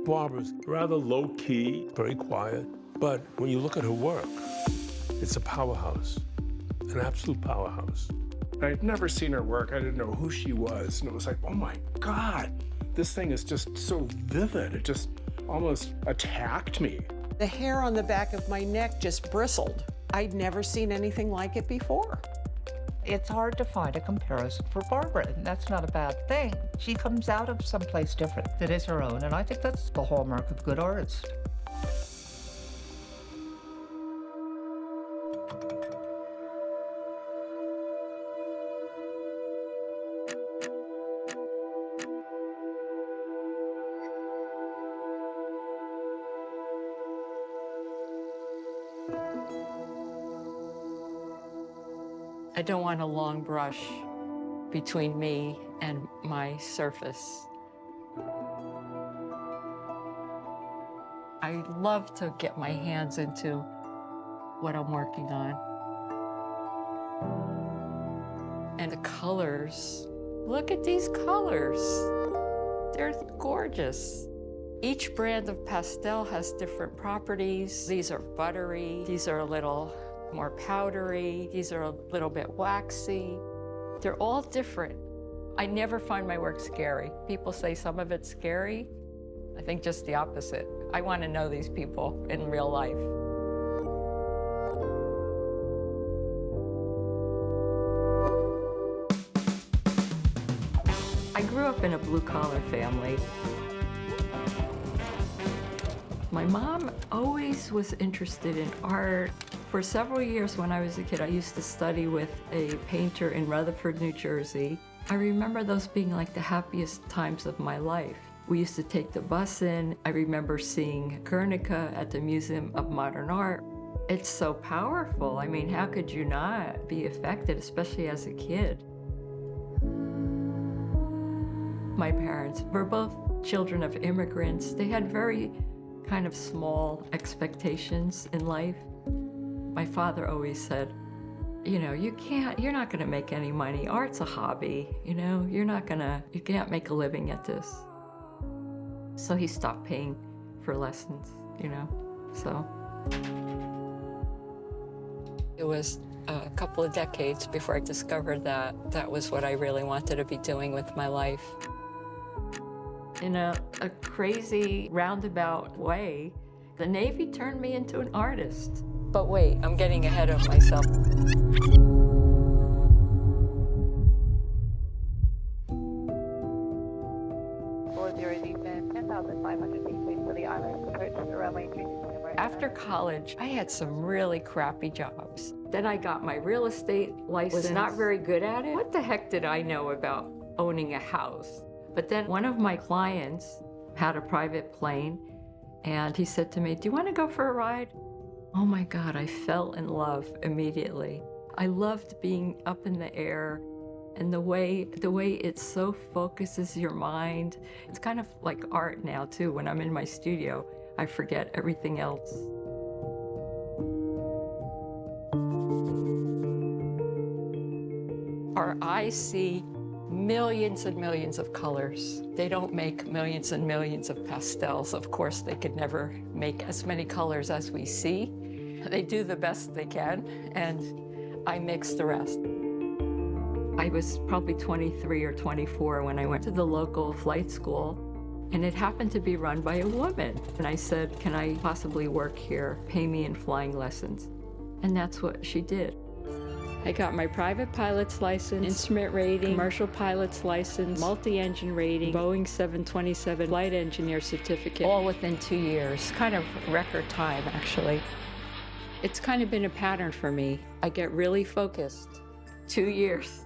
Barbara's rather low-key, very quiet, but when you look at her work, it's a powerhouse, an absolute powerhouse. I'd never seen her work. I didn't know who she was. And it was like, oh my God, this thing is just so vivid. It just almost attacked me. The hair on the back of my neck just bristled. I'd never seen anything like it before. It's hard to find a comparison for Barbara, and that's not a bad thing. She comes out of someplace different that is her own, and I think that's the hallmark of good artists. I don't want a long brush between me and my surface. I love to get my hands into what I'm working on. And the colors, look at these colors. They're gorgeous. Each brand of pastel has different properties. These are buttery, these are a little more powdery, these are a little bit waxy. They're all different. I never find my work scary. People say some of it's scary. I think just the opposite. I want to know these people in real life. I grew up in a blue-collar family. My mom always was interested in art. For several years when I was a kid, I used to study with a painter in Rutherford, New Jersey. I remember those being like the happiest times of my life. We used to take the bus in. I remember seeing Guernica at the Museum of Modern Art. It's so powerful. I mean, how could you not be affected, especially as a kid? My parents were both children of immigrants. They had very kind of small expectations in life. My father always said, you know, you're not gonna make any money. Art's a hobby, you know, you can't make a living at this. So he stopped paying for lessons, you know, so. It was a couple of decades before I discovered that that was what I really wanted to be doing with my life. In a crazy roundabout way, the Navy turned me into an artist. But wait, I'm getting ahead of myself. After college, I had some really crappy jobs. Then I got my real estate license. Was not very good at it. What the heck did I know about owning a house? But then one of my clients had a private plane, and he said to me, "Do you want to go for a ride?" Oh my God, I fell in love immediately. I loved being up in the air, and the way it so focuses your mind. It's kind of like art now too. When I'm in my studio, I forget everything else. Our eyes see millions and millions of colors. They don't make millions and millions of pastels. Of course, they could never make as many colors as we see. They do the best they can, and I mix the rest. I was probably 23 or 24 when I went to the local flight school, and it happened to be run by a woman. And I said, "Can I possibly work here? Pay me in flying lessons." And that's what she did. I got my private pilot's license, instrument rating, commercial pilot's license, multi-engine rating, Boeing 727 flight engineer certificate, all within 2 years. Kind of record time, actually. It's kind of been a pattern for me. I get really focused. 2 years.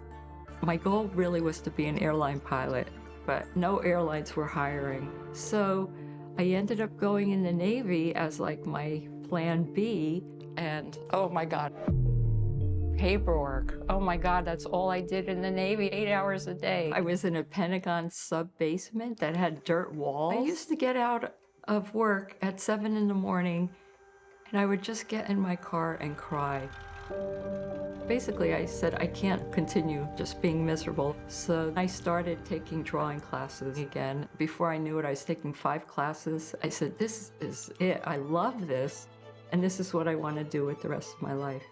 My goal really was to be an airline pilot, but no airlines were hiring. So I ended up going in the Navy as like my plan B, and oh my God. Paperwork. Oh my God, that's all I did in the Navy, 8 hours a day. I was in a Pentagon sub-basement that had dirt walls. I used to get out of work at 7 in the morning, and I would just get in my car and cry. Basically, I said, I can't continue just being miserable. So I started taking drawing classes again. Before I knew it, I was taking 5 classes. I said, this is it. I love this. And this is what I want to do with the rest of my life.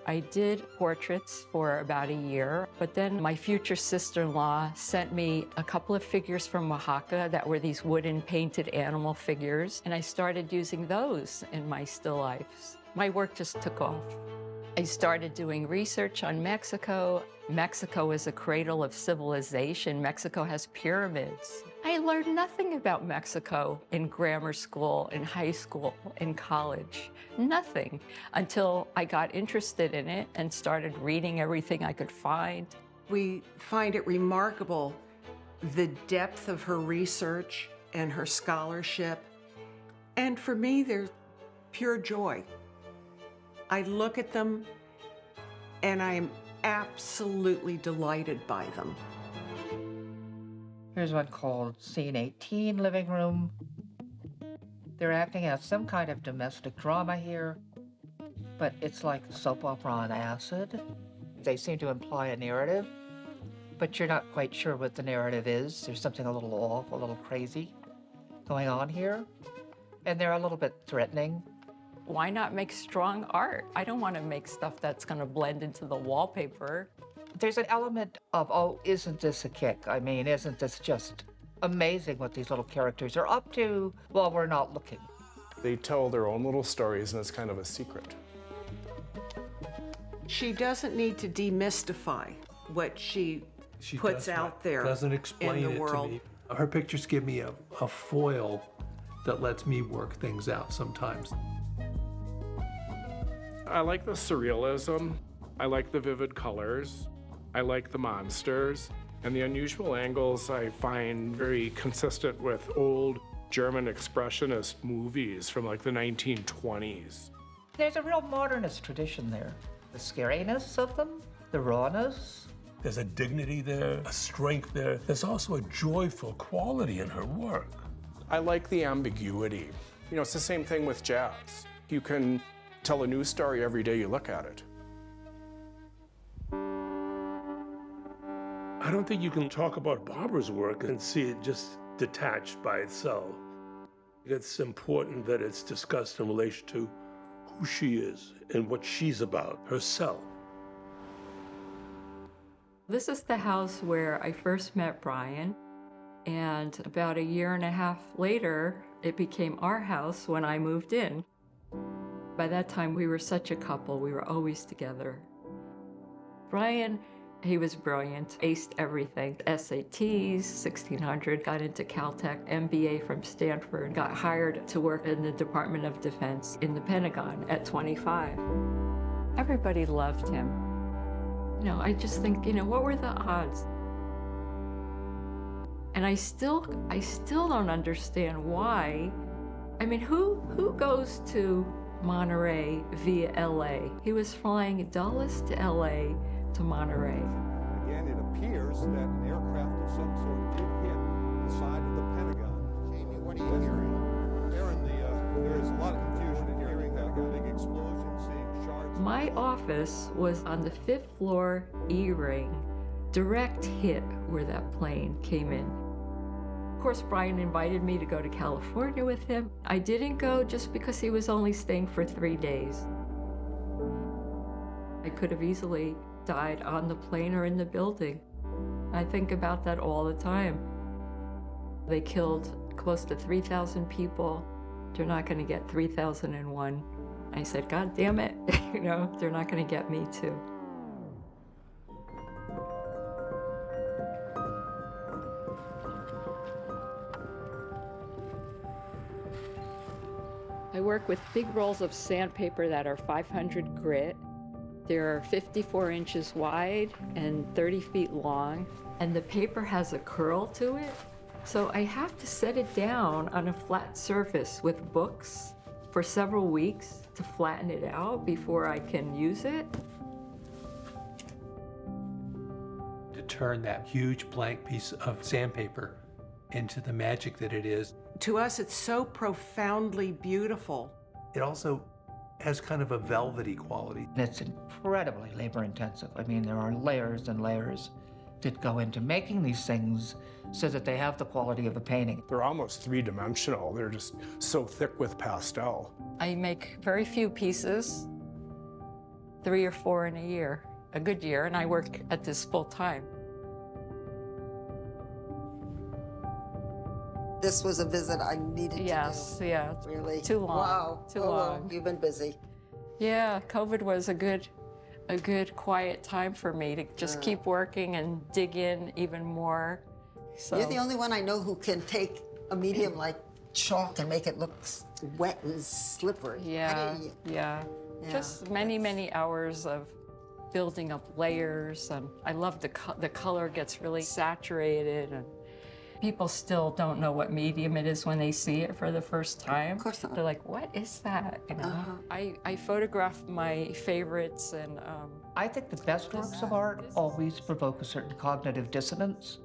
I did portraits for about a year, but then my future sister-in-law sent me a couple of figures from Oaxaca that were these wooden painted animal figures, and I started using those in my still lifes. My work just took off. I started doing research on Mexico. Mexico is a cradle of civilization. Mexico has pyramids. I learned nothing about Mexico in grammar school, in high school, in college. Nothing until I got interested in it and started reading everything I could find. We find it remarkable the depth of her research and her scholarship. And for me, they're pure joy. I look at them and I am absolutely delighted by them. Here's one called Scene 18, Living Room. They're acting out some kind of domestic drama here, but it's like soap opera on acid. They seem to imply a narrative, but you're not quite sure what the narrative is. There's something a little off, a little crazy going on here, and they're a little bit threatening. Why not make strong art? I don't want to make stuff that's going to blend into the wallpaper. There's an element of, oh, isn't this a kick? I mean, isn't this just amazing what these little characters are up to while we're not looking? They tell their own little stories, and it's kind of a secret. She doesn't need to demystify what she puts out there doesn't explain in the it world. to me. Her pictures give me a foil that lets me work things out sometimes. I like the surrealism. I like the vivid colors. I like the monsters. And the unusual angles I find very consistent with old German expressionist movies from like the 1920s. There's a real modernist tradition there. The scariness of them, the rawness. There's a dignity there, a strength there. There's also a joyful quality in her work. I like the ambiguity. You know, it's the same thing with jazz. You can tell a new story every day you look at it. I don't think you can talk about Barbara's work and see it just detached by itself. It's important that it's discussed in relation to who she is and what she's about, herself. This is the house where I first met Brian, and about a year and a half later, it became our house when I moved in. By that time, we were such a couple. We were always together. Brian, he was brilliant, aced everything. SATs, 1600, got into Caltech, MBA from Stanford, got hired to work in the Department of Defense in the Pentagon at 25. Everybody loved him. You know, I just think, you know, what were the odds? And I still don't understand why. I mean, who goes to Monterey via LA? He was flying Dulles to LA to Monterey. Again, it appears that an aircraft of some sort did hit the side of the Pentagon. Jamie, what are you hearing? Aaron, there is a lot of confusion in hearing that big explosion, seeing shards. My office was on the 5th floor E-ring, direct hit where that plane came in. Of course, Brian invited me to go to California with him. I didn't go just because he was only staying for 3 days. I could have easily died on the plane or in the building. I think about that all the time. They killed close to 3,000 people. They're not going to get 3,001. I said, God damn it, you know, they're not going to get me too. I work with big rolls of sandpaper that are 500 grit. They're 54 inches wide and 30 feet long, and the paper has a curl to it. So I have to set it down on a flat surface with books for several weeks to flatten it out before I can use it. To turn that huge blank piece of sandpaper into the magic that it is. To us, it's so profoundly beautiful. It also has kind of a velvety quality. And it's incredibly labor intensive. I mean, there are layers and layers that go into making these things so that they have the quality of a painting. They're almost three-dimensional. They're just so thick with pastel. I make very few pieces, 3 or 4 in a year, a good year, and I work at this full time. This was a visit I needed to do. Yeah. Really? Too long. Wow. Too Oh, long. well, you've been busy. Yeah, COVID was a good quiet time for me to just keep working and dig in even more. So You're the only one I know who can take a medium like chalk and make it look wet and slippery. How yeah, do you- yeah. Yeah, Just many hours of building up layers, and I love the color gets really saturated, and people still don't know what medium it is when they see it for the first time. Of course not. They're like, "What is that?" You know. I photograph my favorites, and I think the best works of art always provoke a certain cognitive dissonance.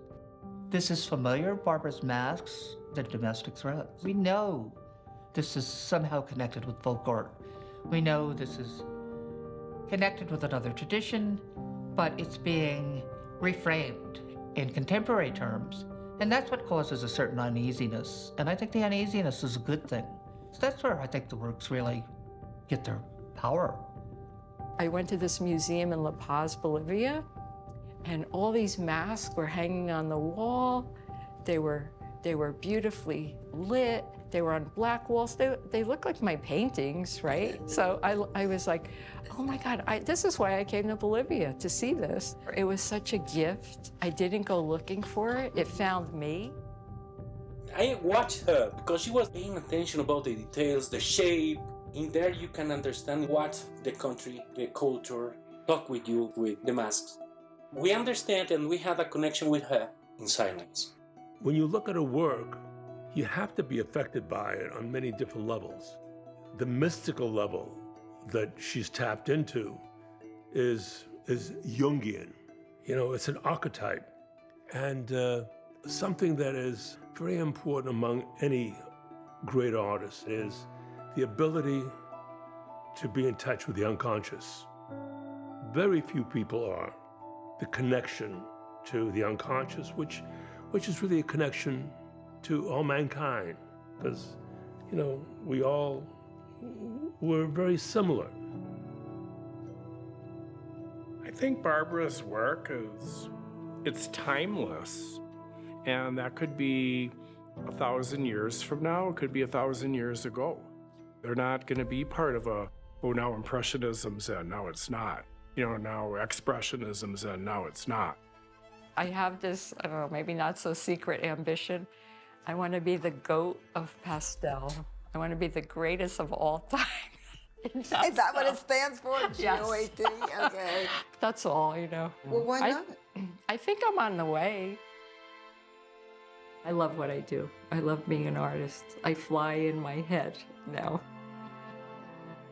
This is familiar, Barbara's masks, the domestic threats. We know this is somehow connected with folk art. We know this is connected with another tradition, but it's being reframed in contemporary terms. And that's what causes a certain uneasiness. And I think the uneasiness is a good thing. So that's where I think the works really get their power. I went to this museum in La Paz, Bolivia, and all these masks were hanging on the wall. They were beautifully lit. They were on black walls. They look like my paintings, right? So I was like, oh my God, this is why I came to Bolivia, to see this. It was such a gift. I didn't go looking for it. It found me. I watched her because she was paying attention about the details, the shape. In there you can understand what the country, the culture, talk with you with the masks. We understand and we had a connection with her in silence. When you look at her work, you have to be affected by it on many different levels. The mystical level that she's tapped into is Jungian. You know, it's an archetype, and something that is very important among any great artist is the ability to be in touch with the unconscious. Very few people are. The connection to the unconscious, which is really a connection to all mankind, because, you know, we're very similar. I think Barbara's work it's timeless. And that could be 1,000 years from now, it could be 1,000 years ago. They're not going to be part of now Impressionism's in, now it's not. You know, now Expressionism's in, now it's not. I have this, I don't know, maybe not so secret ambition. I want to be the GOAT of pastel. I want to be the greatest of all time. Is that what it stands for? Yes. GOAT? Okay. That's all, you know. Well, why not? I think I'm on the way. I love what I do. I love being an artist. I fly in my head now.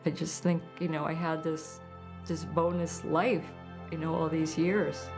I just think, you know, I had this bonus life, you know, all these years.